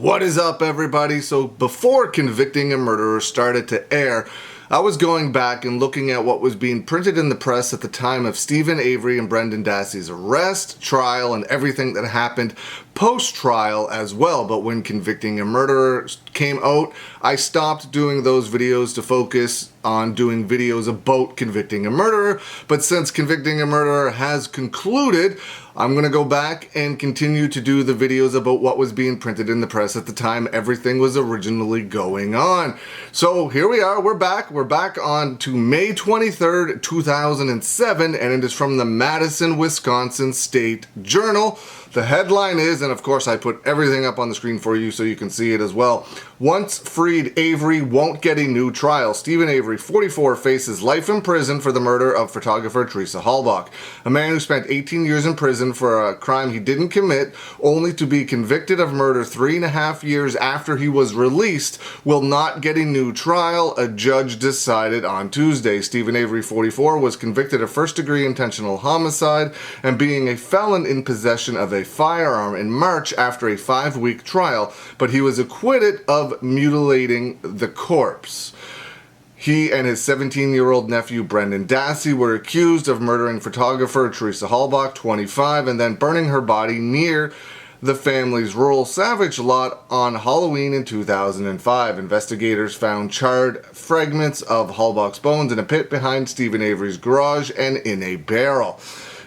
What is up, everybody? So before Convicting a Murderer started to air, I was going back and looking at what was being printed in the press at the time of Stephen Avery and Brendan Dassey's arrest, trial, and everything that happened post-trial as well. But when Convicting a Murderer came out, I stopped doing those videos to focus on doing videos about convicting a murderer. But since Convicting a Murderer has concluded, I'm going to go back and continue to do the videos about what was being printed in the press at the time everything was originally going on. So here we are, we're back on to May 23rd, 2007, and it is from the Madison, Wisconsin State Journal. The headline is, and of course I put everything up on the screen for you so you can see it as well, "Once freed Avery won't get a new trial. Stephen Avery, 44, faces life in prison for the murder of photographer Teresa Halbach. A man who spent 18 years in prison for a crime he didn't commit, only to be convicted of murder 3.5 years after he was released, will not get a new trial," a judge decided on Tuesday. Stephen Avery, 44, was convicted of first-degree intentional homicide and being a felon in possession of a firearm in March after a 5-week trial, but he was acquitted of mutilating the corpse. He and his 17-year-old nephew Brendan Dassey were accused of murdering photographer Teresa Halbach, 25, and then burning her body near the family's rural savage lot on Halloween in 2005. Investigators found charred fragments of Halbach's bones in a pit behind Stephen Avery's garage and in a barrel.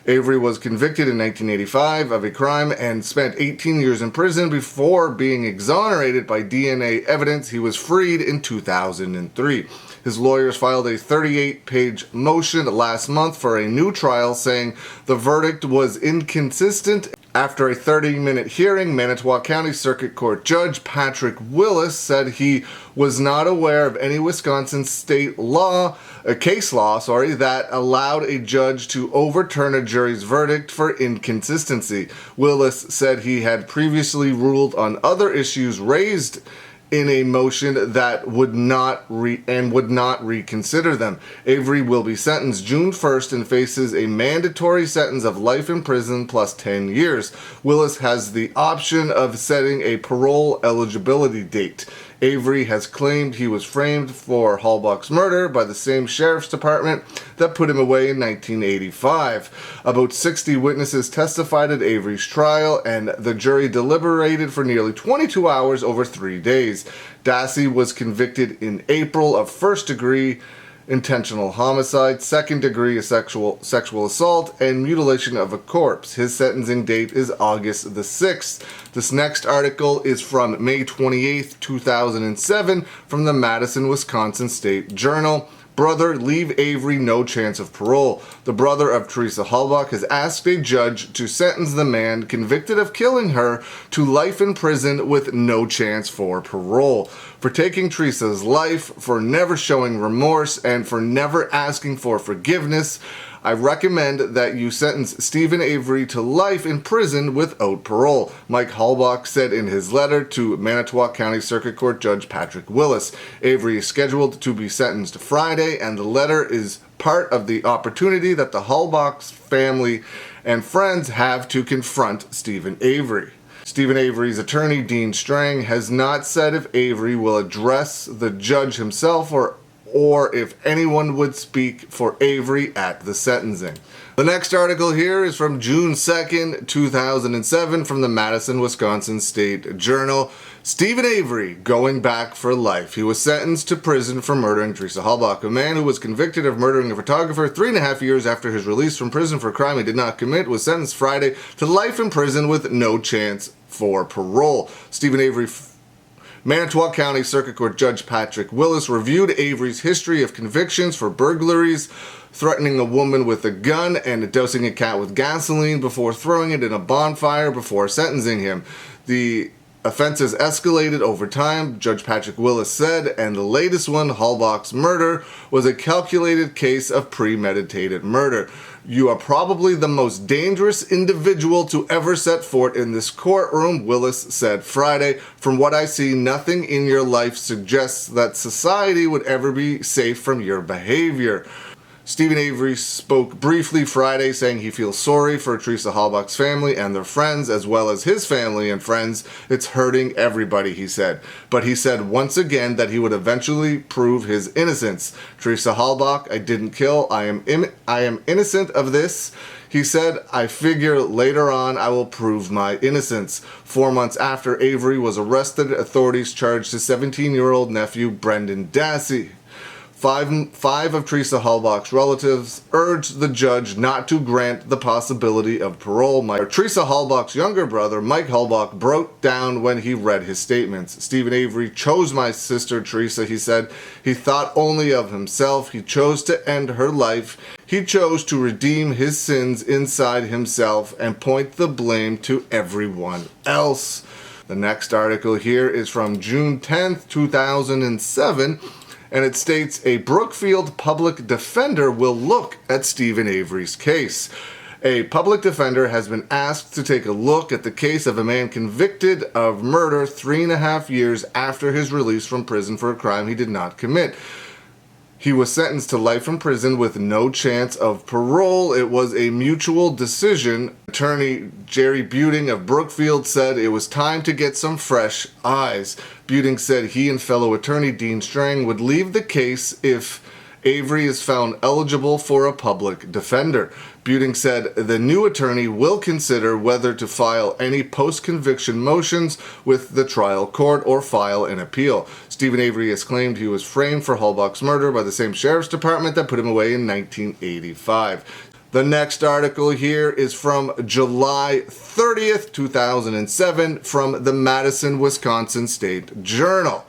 Avery was convicted in 1985 of a crime and spent 18 years in prison before being exonerated by DNA evidence. He was freed in 2003. His lawyers filed a 38-page motion last month for a new trial, saying the verdict was inconsistent. After a 30-minute hearing, Manitowoc County Circuit Court Judge Patrick Willis said he was not aware of any Wisconsin state law, case law, that allowed a judge to overturn a jury's verdict for inconsistency. Willis said he had previously ruled on other issues raised in a motion that would not reconsider them. Avery will be sentenced June 1st and faces a mandatory sentence of life in prison plus 10 years. Willis has the option of setting a parole eligibility date. Avery has claimed he was framed for Halbach's murder by the same sheriff's department that put him away in 1985. About 60 witnesses testified at Avery's trial, and the jury deliberated for nearly 22 hours over 3 days. Dassey was convicted in April of first-degree intentional homicide, second-degree sexual assault, and mutilation of a corpse. His sentencing date is August the 6th. This next article is from May 28th, 2007, from the Madison, Wisconsin State Journal. Brother, leave Avery no chance of parole. The brother of Teresa Halbach has asked a judge to sentence the man convicted of killing her to life in prison with no chance for parole. For taking Teresa's life, for never showing remorse, and for never asking for forgiveness, I recommend that you sentence Stephen Avery to life in prison without parole, Mike Halbach said in his letter to Manitowoc County Circuit Court Judge Patrick Willis. Avery is scheduled to be sentenced Friday, and the letter is part of the opportunity that the Halbach's family and friends have to confront Stephen Avery. Stephen Avery's attorney, Dean Strang, has not said if Avery will address the judge himself or if anyone would speak for Avery at the sentencing. The next article here is from June 2nd, 2007, from the Madison, Wisconsin State Journal. Stephen Avery going back for life. He was sentenced to prison for murdering Teresa Halbach. A man who was convicted of murdering a photographer 3.5 years after his release from prison for a crime he did not commit was sentenced Friday to life in prison with no chance for parole. Stephen Avery, Manitowoc County Circuit Court Judge Patrick Willis reviewed Avery's history of convictions for burglaries, threatening a woman with a gun, and dousing a cat with gasoline before throwing it in a bonfire before sentencing him. The offenses escalated over time, Judge Patrick Willis said, and the latest one, Halbach's murder, was a calculated case of premeditated murder. You are probably the most dangerous individual to ever set foot in this courtroom, Willis said Friday. From what I see, nothing in your life suggests that society would ever be safe from your behavior. Stephen Avery spoke briefly Friday, saying he feels sorry for Teresa Halbach's family and their friends, as well as his family and friends. It's hurting everybody, he said. But he said once again that he would eventually prove his innocence. Teresa Halbach, I didn't kill. I am innocent of this. He said, I figure later on I will prove my innocence. 4 months after Avery was arrested, authorities charged his 17-year-old nephew, Brendan Dassey. Five of Teresa Halbach's relatives urged the judge not to grant the possibility of parole. Teresa Halbach's younger brother, Mike Halbach, broke down when he read his statements. Stephen Avery chose my sister Teresa, he said. He thought only of himself. He chose to end her life. He chose to redeem his sins inside himself and point the blame to everyone else. The next article here is from June 10th, 2007. And it states, a Brookfield public defender will look at Stephen Avery's case. A public defender has been asked to take a look at the case of a man convicted of murder 3.5 years after his release from prison for a crime he did not commit. He was sentenced to life in prison with no chance of parole. It was a mutual decision. Attorney Jerry Buting of Brookfield said it was time to get some fresh eyes. Buting said he and fellow attorney Dean Strang would leave the case if Avery is found eligible for a public defender. Buting said the new attorney will consider whether to file any post-conviction motions with the trial court or file an appeal. Stephen Avery has claimed he was framed for Halbach's murder by the same sheriff's department that put him away in 1985. The next article here is from July 30th, 2007, from the Madison, Wisconsin State Journal.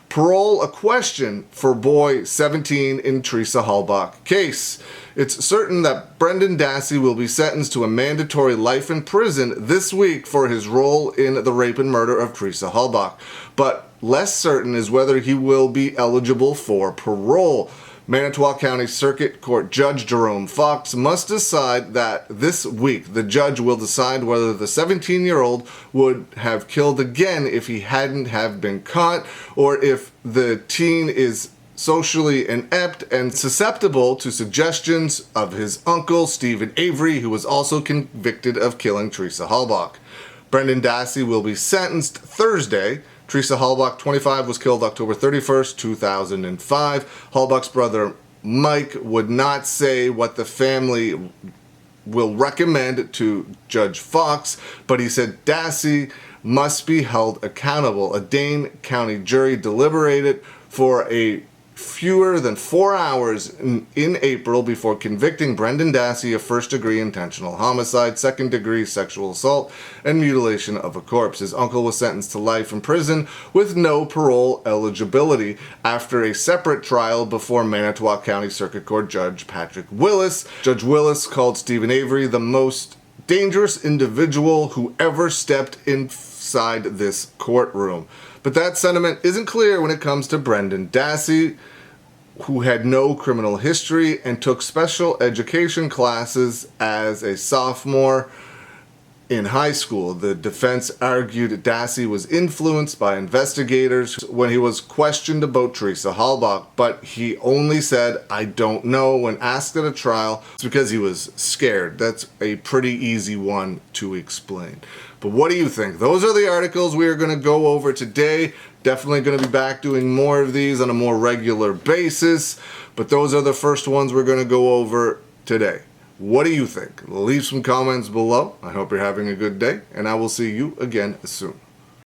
Parole a question for boy 17 in Teresa Halbach case. It's certain that Brendan Dassey will be sentenced to a mandatory life in prison this week for his role in the rape and murder of Teresa Halbach. But less certain is whether he will be eligible for parole. Manitowoc County Circuit Court Judge Jerome Fox must decide that this week. The judge will decide whether the 17-year-old would have killed again if he hadn't have been caught, or if the teen is socially inept and susceptible to suggestions of his uncle, Stephen Avery, who was also convicted of killing Teresa Halbach. Brendan Dassey will be sentenced Thursday. Teresa Halbach, 25, was killed October 31st, 2005. Halbach's brother, Mike, would not say what the family will recommend to Judge Fox, but he said Dassey must be held accountable. A Dane County jury deliberated for a fewer than 4 hours in April before convicting Brendan Dassey of first-degree intentional homicide, second-degree sexual assault, and mutilation of a corpse. His uncle was sentenced to life in prison with no parole eligibility after a separate trial before Manitowoc County Circuit Court Judge Patrick Willis. Judge Willis called Stephen Avery the most dangerous individual who ever stepped inside this courtroom. But that sentiment isn't clear when it comes to Brendan Dassey, who had no criminal history and took special education classes as a sophomore in high school. The defense argued Dassey was influenced by investigators when he was questioned about Teresa Halbach, but he only said, I don't know, when asked at a trial. It's because he was scared. That's a pretty easy one to explain. But what do you think? Those are the articles we are going to go over today. Definitely going to be back doing more of these on a more regular basis, but those are the first ones we're going to go over today. What do you think? Leave some comments below. I hope you're having a good day, and I will see you again soon.